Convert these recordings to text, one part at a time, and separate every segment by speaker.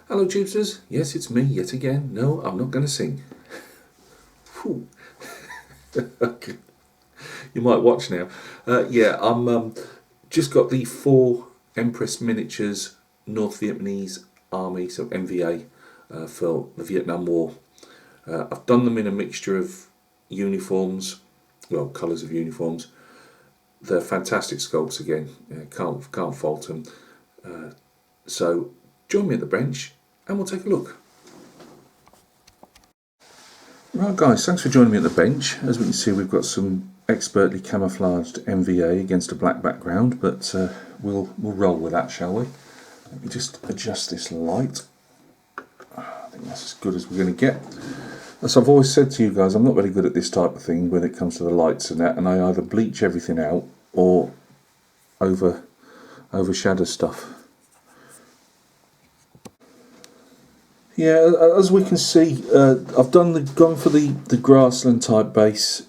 Speaker 1: Hello, Tubesters. Yes, it's me yet again. No, I'm not going to sing. Whew. Okay. You might watch now. Yeah, I'm just got the 4 Empress miniatures North Vietnamese Army, so NVA, for the Vietnam War. I've done them in a mixture of uniforms, well, colours of uniforms. They're fantastic sculpts again. Can't fault them. So join me at the bench and we'll take a look. Right guys, thanks for joining me at the bench. As we can see, we've got some expertly camouflaged NVA against a black background, but we'll roll with that, shall we? Let me just adjust this light. I think that's as good as we're going to get. As I've always said to you guys, I'm not very good at this type of thing when it comes to the lights and that, and I either bleach everything out or overshadow stuff. Yeah, as we can see, I've gone for the grassland type base.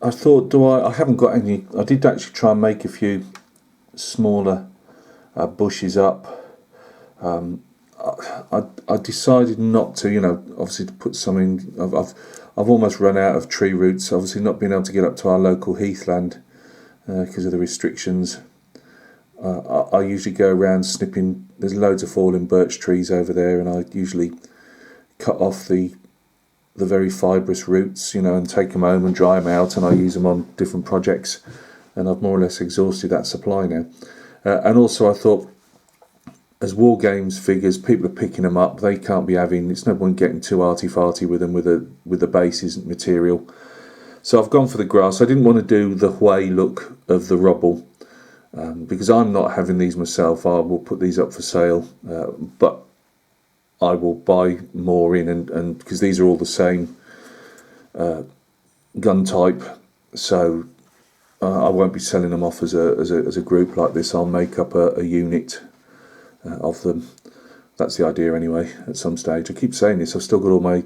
Speaker 1: I thought, I haven't got any. I did actually try and make a few smaller bushes up. I decided not to, obviously to put some in. I've almost run out of tree roots. Obviously, not being able to get up to our local heathland because of the restrictions. I usually go around snipping. There's loads of fallen birch trees over there, and I usually cut off the very fibrous roots, and take them home and dry them out, and I use them on different projects. And I've more or less exhausted that supply now. And also, I thought, as war games figures, people are picking them up. They can't be having. It's no point getting too arty-farty with them with the bases material. So I've gone for the grass. I didn't want to do the Hui look of the rubble. Because I'm not having these myself. I will put these up for sale, but I will buy more in, and because these are all the same gun type, so I won't be selling them off as a group like this. I'll make up a unit of them. That's the idea anyway. At some stage, I keep saying this. I've still got all my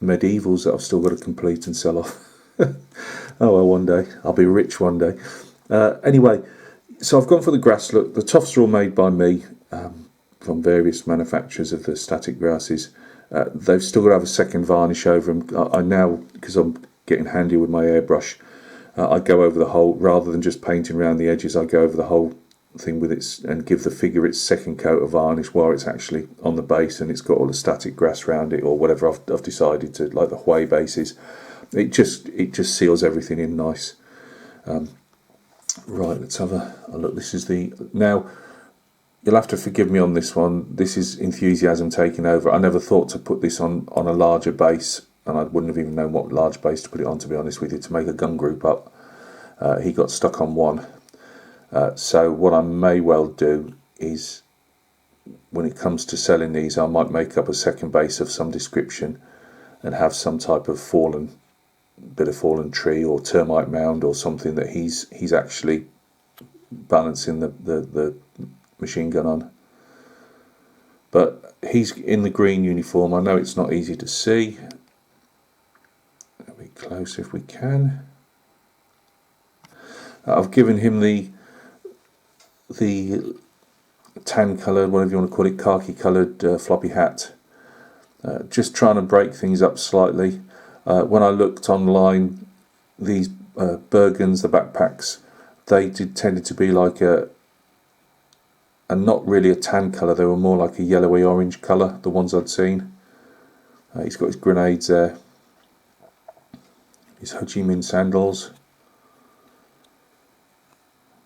Speaker 1: medievals that I've still got to complete and sell off. Oh well, one day I'll be rich. One day. Anyway. So I've gone for the grass look. The tufts are all made by me from various manufacturers of the static grasses. They've still got to have a second varnish over them. I now, because I'm getting handy with my airbrush, I go over the whole, rather than just painting around the edges, I go over the whole thing with it and give the figure its second coat of varnish while it's actually on the base and it's got all the static grass around it, or whatever I've decided to, like the Hui bases. It just seals everything in nice. Right, let's have a look. This is now you'll have to forgive me on this one. This is enthusiasm taking over. I never thought to put this on a larger base, and I wouldn't have even known what large base to put it on, to be honest with you, to make a gun group up. He got stuck on one. So what I may well do is, when it comes to selling these, I might make up a second base of some description and have some type of bit of fallen tree or termite mound or something that he's actually balancing the machine gun on. But he's in the green uniform. I know it's not easy to see. A bit closer if we can. I've given him the tan coloured, whatever you want to call it, khaki coloured floppy hat. Just trying to break things up slightly. When I looked online, these Bergens, the backpacks, they tended to be like a not really a tan colour. They were more like a yellowy orange colour, the ones I'd seen. He's got his grenades there. His Ho Chi Minh sandals.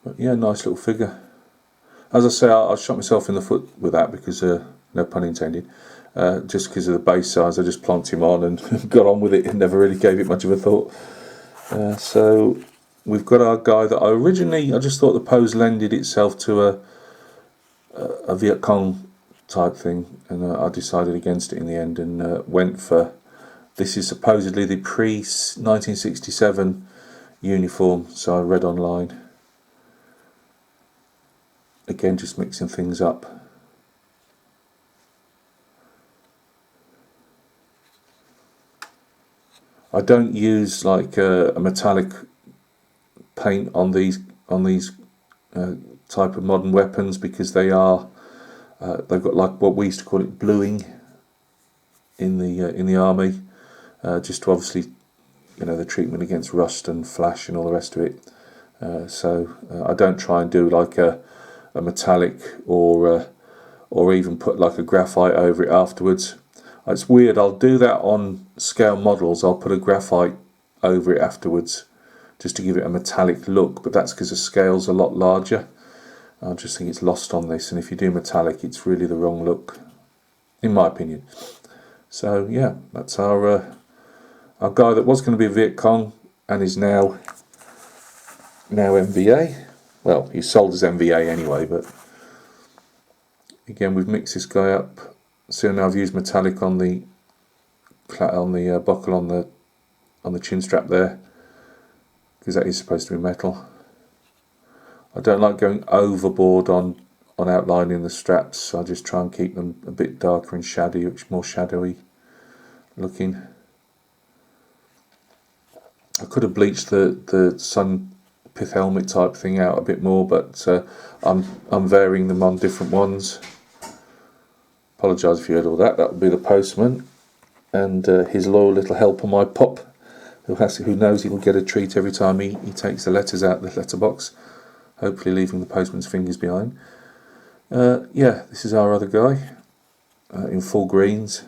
Speaker 1: But yeah, nice little figure. As I say, I shot myself in the foot with that because, no pun intended. Just because of the base size, I just plonked him on and got on with it and never really gave it much of a thought. So we've got our guy that I just thought the pose lended itself to a Viet Cong type thing, and I decided against it in the end and went for, this is supposedly the pre-1967 uniform, so I read online. Again, just mixing things up. I don't use like a metallic paint on these type of modern weapons because they are They've got like what we used to call it bluing in the army, just to obviously, the treatment against rust and flash and all the rest of it. So I don't try and do like a metallic or even put like a graphite over it afterwards. It's weird, I'll do that on scale models, I'll put a graphite over it afterwards just to give it a metallic look, but that's because the scale's a lot larger. I just think it's lost on this, and if you do metallic it's really the wrong look, in my opinion. So yeah, that's our guy that was going to be a Viet Cong and is now NVA. Well, he sold his NVA anyway, but again we've mixed this guy up. So now I've used metallic on the buckle on the chin strap there, because that is supposed to be metal. I don't like going overboard on outlining the straps, so I just try and keep them a bit darker and shadowy, more shadowy looking. I could have bleached the sun pith helmet type thing out a bit more, but I'm varying them on different ones. Apologise if you heard all that. That would be the postman and his loyal little helper, my pop, who knows he'll get a treat every time he takes the letters out of the letterbox, hopefully leaving the postman's fingers behind. Yeah, this is our other guy in full greens.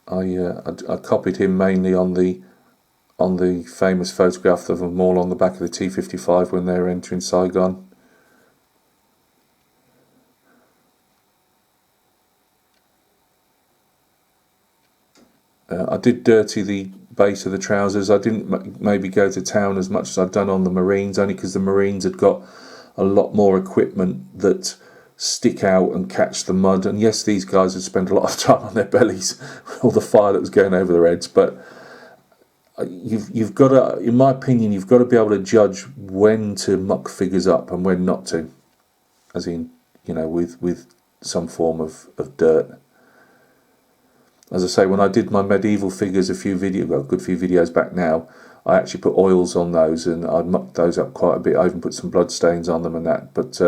Speaker 1: I copied him mainly on the famous photograph of them all on the back of the T-55 when they were entering Saigon. I did dirty the base of the trousers. I didn't maybe go to town as much as I'd done on the Marines, only because the Marines had got a lot more equipment that stick out and catch the mud. And yes, these guys had spent a lot of time on their bellies with all the fire that was going over their heads, but you've got to, in my opinion, you've got to be able to judge when to muck figures up and when not to, as in, with some form of dirt. As I say, when I did my medieval figures a good few videos back now, I actually put oils on those and I mucked those up quite a bit. I even put some blood stains on them and that. But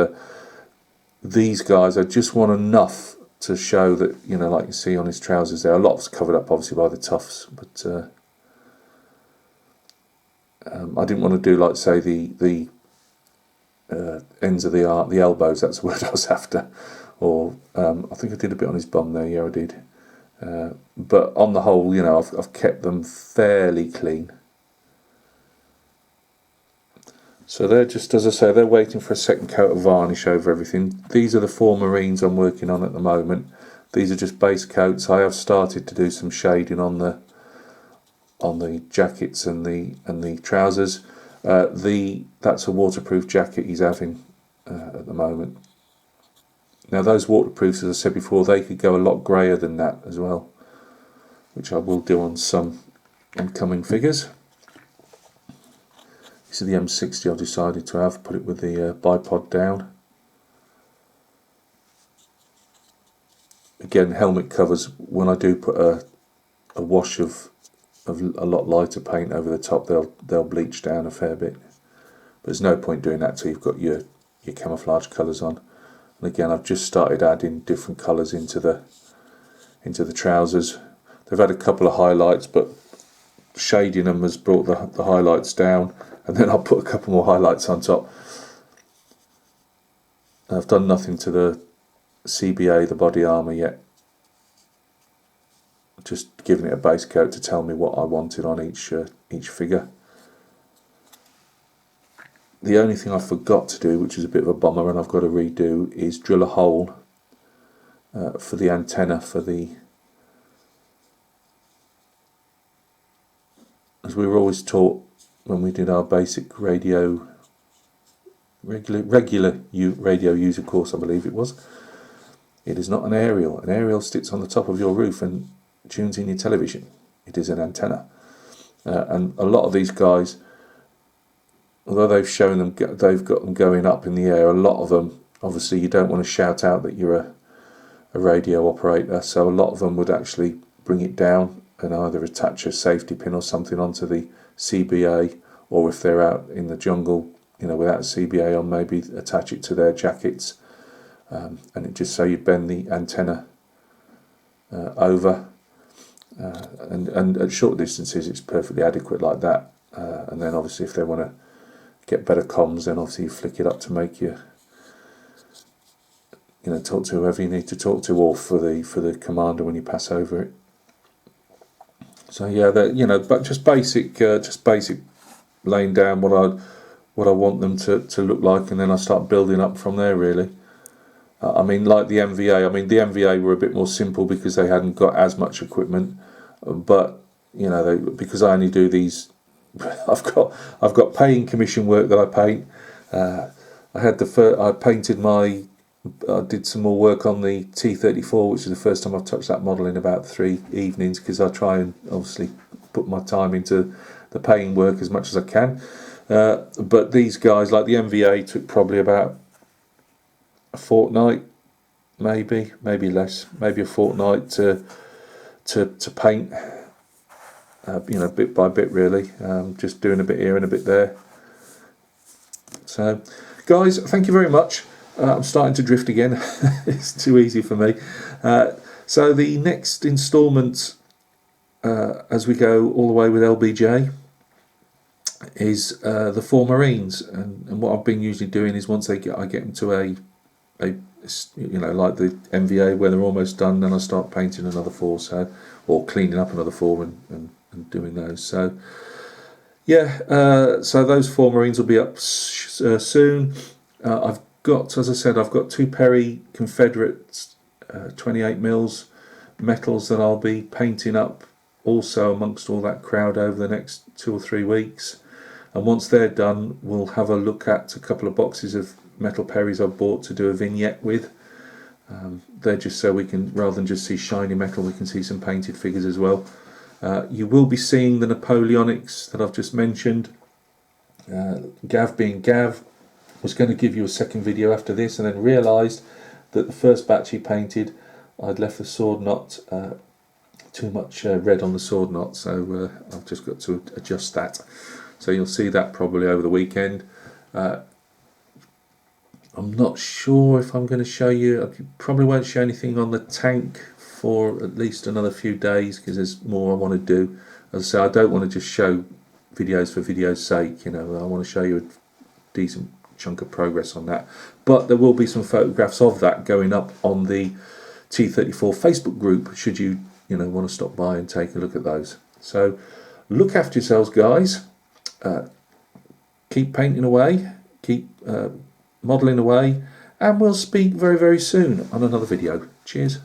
Speaker 1: these guys, I just want enough to show that, like you see on his trousers there, a lot's covered up obviously by the tufts, but I didn't want to do, like, say, the ends of the elbows. That's the word I was after. Or I think I did a bit on his bum there. Yeah, I did. But on the whole, I've kept them fairly clean. So they're just, as I say, they're waiting for a second coat of varnish over everything. These are the 4 Marines I'm working on at the moment. These are just base coats. I have started to do some shading on the jackets and the trousers. That's a waterproof jacket he's having at the moment. Now those waterproofs, as I said before, they could go a lot greyer than that as well, which I will do on some incoming figures. This is the M60 I've decided to have, put it with the bipod down. Again, helmet covers, when I do put a wash of a lot lighter paint over the top, they'll bleach down a fair bit. But there's no point doing that till you've got your camouflage colours on. And again, I've just started adding different colours into the trousers. They've had a couple of highlights, but shading them has brought the highlights down, and then I'll put a couple more highlights on top. I've done nothing to the CBA, the body armour, yet. Just giving it a base coat to tell me what I wanted on each figure. The only thing I forgot to do, which is a bit of a bummer and I've got to redo, is drill a hole for the antenna for the... As we were always taught when we did our basic regular radio user course, I believe it was, it is not an aerial. An aerial sits on the top of your roof and tunes in your television. It is an antenna. And a lot of these guys, although they've got them going up in the air, a lot of them, obviously you don't want to shout out that you're a radio operator, so a lot of them would actually bring it down and either attach a safety pin or something onto the CBA, or if they're out in the jungle you know, without CBA on, maybe attach it to their jackets, and it just so you bend the antenna over, and at short distances it's perfectly adequate like that. And then obviously if they want to get better comms, then obviously you flick it up to make you know, talk to whoever you need to talk to, or for the commander when you pass over it. So yeah, that, you know, but just basic laying down what I want them to look like, and then I start building up from there, really. I mean, like the NVA. I mean, the NVA were a bit more simple because they hadn't got as much equipment, but you know, because I only do these. I've got paying commission work that I paint. I painted I did some more work on the T34, which is the first time I've touched that model in about 3 evenings, because I try and obviously put my time into the paying work as much as I can. But these guys, like the NVA, took probably about a fortnight, maybe less, maybe a fortnight to paint. You know, bit by bit, really, just doing a bit here and a bit there. So, guys, thank you very much. I'm starting to drift again. It's too easy for me. So the next instalment, as we go all the way with LBJ, is the 4 Marines. And what I've been usually doing is once I get them to a you know, like the NVA where they're almost done, then I start painting another 4, or cleaning up another 4 and doing those. So yeah, so those 4 Marines will be up soon. I've got, as I said, I've got 2 Perry Confederate 28 mils metals that I'll be painting up also amongst all that crowd over the next 2 or 3 weeks. And once they're done, we'll have a look at a couple of boxes of metal Perrys I've bought to do a vignette with. They're just so we can, rather than just see shiny metal, we can see some painted figures as well. You will be seeing the Napoleonics that I've just mentioned. Gav being Gav, was going to give you a second video after this, and then realised that the first batch he painted, I'd left the sword knot too much red on the sword knot, so I've just got to adjust that. So you'll see that probably over the weekend. I'm not sure if I'm going to show you. I probably won't show anything on the tank for at least another few days, because there's more I want to do. As I say, I don't want to just show videos for video's sake. You know, I want to show you a decent chunk of progress on that. But there will be some photographs of that going up on the T34 Facebook group, should you want to stop by and take a look at those. So look after yourselves, guys. Keep painting away, keep modelling away, and we'll speak very, very soon on another video. Cheers.